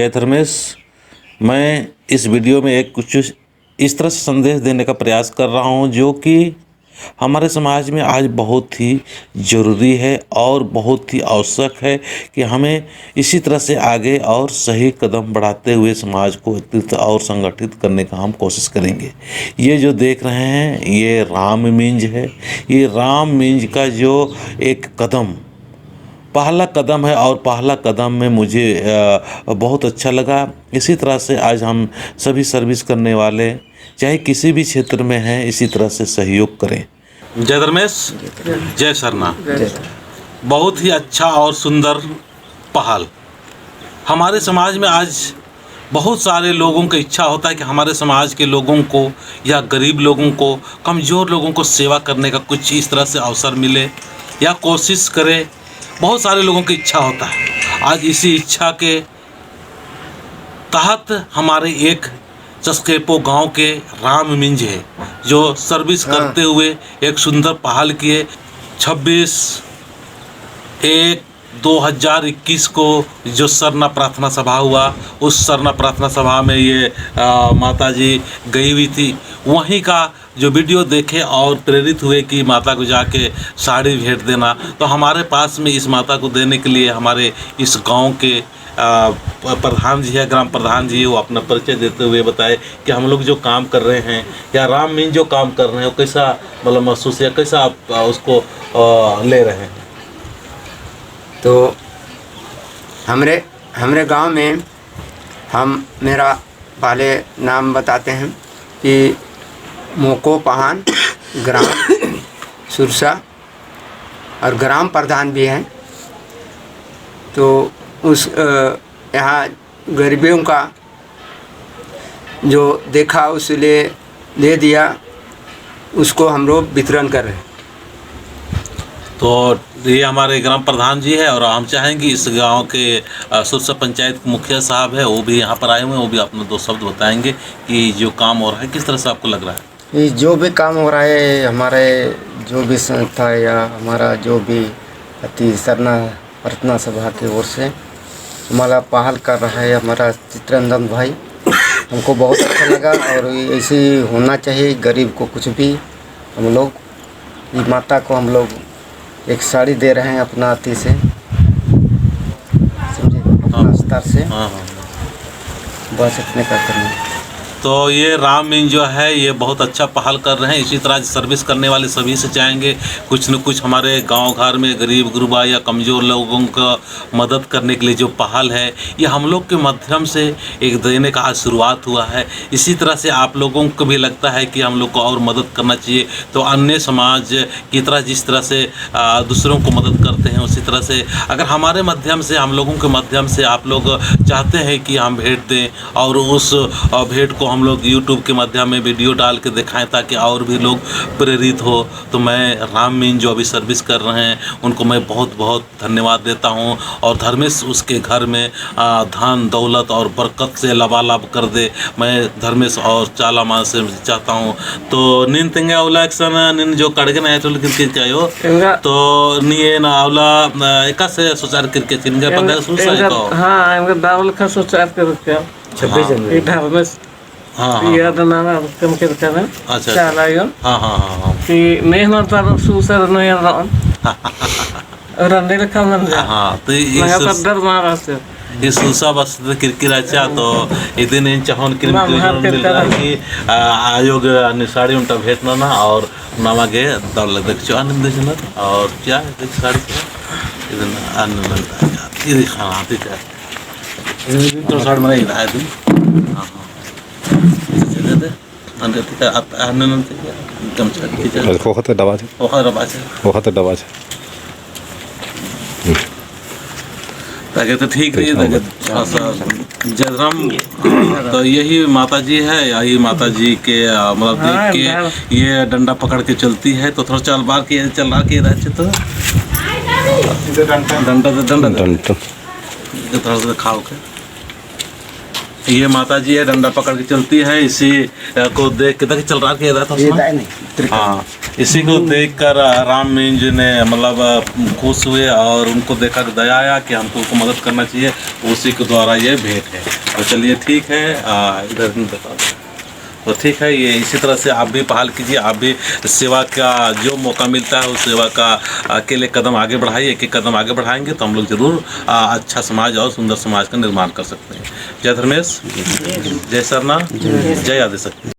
जय धर्मेश। मैं इस वीडियो में एक कुछ इस तरह से संदेश देने का प्रयास कर रहा हूं जो कि हमारे समाज में आज बहुत ही ज़रूरी है और बहुत ही आवश्यक है कि हमें इसी तरह से आगे और सही कदम बढ़ाते हुए समाज को एकत्रित और संगठित करने का हम कोशिश करेंगे। ये जो देख रहे हैं ये राम मिंज है। ये राम मिंज का जो एक कदम पहला कदम है और पहला कदम में मुझे बहुत अच्छा लगा। इसी तरह से आज हम सभी सर्विस करने वाले चाहे किसी भी क्षेत्र में हैं इसी तरह से सहयोग करें। जय धर्मेश, जय सरना। बहुत ही अच्छा और सुंदर पहल। हमारे समाज में आज बहुत सारे लोगों की इच्छा होता है कि हमारे समाज के लोगों को या गरीब लोगों को, कमज़ोर लोगों को सेवा करने का कुछ इस तरह से अवसर मिले या कोशिश करें। बहुत सारे लोगों की इच्छा होता है। आज इसी इच्छा के तहत हमारे एक चस्केपो गांव के राम मिंज है जो सर्विस करते हुए एक सुंदर पहल किए। 26/1/2021 को जो सरना प्रार्थना सभा हुआ, उस सरना प्रार्थना सभा में ये माता जी गई हुई थी। वहीं का जो वीडियो देखे और प्रेरित हुए कि माता को जाके साड़ी भेंट देना, तो हमारे पास में इस माता को देने के लिए हमारे इस गांव के प्रधान जी है, ग्राम प्रधान जी, वो अपना परिचय देते हुए बताए कि हम लोग जो काम कर रहे हैं या राम मिंज जो काम कर रहे हैं वो कैसा मतलब महसूस या कैसा आप उसको ले रहे हैं। तो हमरे गांव में हम मेरा पहले नाम बताते हैं कि मोको पहान ग्राम सुरसा और ग्राम प्रधान भी हैं। तो उस यहाँ गरीबियों का जो देखा उसलिए दे दिया, उसको हम लोग वितरण कर रहे हैं। तो ये हमारे ग्राम प्रधान जी है और हम चाहेंगे इस गांव के सुरसा पंचायत के मुखिया साहब है, वो भी यहाँ पर आए हुए हैं, वो भी अपने दो शब्द बताएंगे कि जो काम हो रहा है किस तरह से आपको लग रहा है। ये जो भी काम हो रहा है, हमारे जो भी संस्था या हमारा जो भी अति सरना प्रार्थना सभा की ओर से हमारा पहल कर रहा है हमारा चित्रंजन भाई, हमको बहुत अच्छा लगा। और ऐसे ही होना चाहिए। गरीब को कुछ भी हम लोग, ये माता को हम लोग एक साड़ी दे रहे हैं अपना अति से, समझे, अपना स्तर से। बस इतने का करना। तो ये राम मिंज जो है ये बहुत अच्छा पहल कर रहे हैं। इसी तरह सर्विस करने वाले सभी से चाहेंगे कुछ न कुछ हमारे गांव घर में गरीब गुरबा या कमज़ोर लोगों का मदद करने के लिए जो पहल है ये हम लोग के माध्यम से एक देने का आज शुरुआत हुआ है। इसी तरह से आप लोगों को भी लगता है कि हम लोग को और मदद करना चाहिए, तो अन्य समाज की तरह जिस तरह से दूसरों को मदद करते हैं उसी तरह से अगर हमारे माध्यम से, हम लोगों के माध्यम से आप लोग चाहते हैं कि हम भेंट दें और उस भेंट को हम लोग YouTube के माध्यम में वीडियो डाल के दिखाएं ताकि और भी लोग प्रेरित हो, तो मैं राम मिंज जो अभी सर्विस कर रहे हैं उनको मैं बहुत बहुत धन्यवाद देता हूं। और धर्मेश उसके घर में धन दौलत और बरकत से लबालब कर दे, मैं धर्मेश और चाला मां से चाहता हूं। तो निन तेंगे अवला एक्शन निन जो कड़गे ना चल क्रिकेट चायो तो निये ना अवला एका से सोचार क्रिकेट इनके पंगा सुसाई को। हां इनके दावल का सोचार करके 26 जनवरी धर्मेश याद नाम कम के करना। अच्छा चाला यो हां कि मेहनत पर सुसर न यार और अंदर का मन जा। हां तो लगा पदर मारा से ये सुसा बस क्रिकेटच्या तो इदिन इन चाहून की आयोग निसाड़ी उनटा भेटना ना और नमागे दौलत देखो आनंद देना और क्या देख साड़ी इदिन आनंद ये खाना आती है तो साड़ी में नहीं आए तुम। हां अंदर ते आनंद एकदम चल बहुत दबा है दबा है ताकि तो ठीक रही है जयराम। तो यही माता जी है, यही माता जी के मतलब देख के ये डंडा पकड़ के चलती है। तो थोड़ा चल बार के चल रहा के रहते तो डंडा थोड़ा सा खाओ के ये माता जी है डंडा पकड़ के चलती है। इसी को देख के चल रहा के रहता है। हाँ इसी को देखकर राम मीन जी ने मतलब खुश हुए और उनको देखकर दया आया कि हमको उनको मदद करना चाहिए, उसी के द्वारा ये भेंट है। तो चलिए ठीक है, इधर बता दो। तो ठीक है, ये इसी तरह से आप भी पहल कीजिए, आप भी सेवा का जो मौका मिलता है उस सेवा का अकेले कदम आगे बढ़ाइए। एक एक कदम आगे बढ़ाएंगे तो हम लोग जरूर अच्छा समाज और सुंदर समाज का निर्माण कर सकते हैं। जय धर्मेश, जय सरना, जय आदिशक्ति।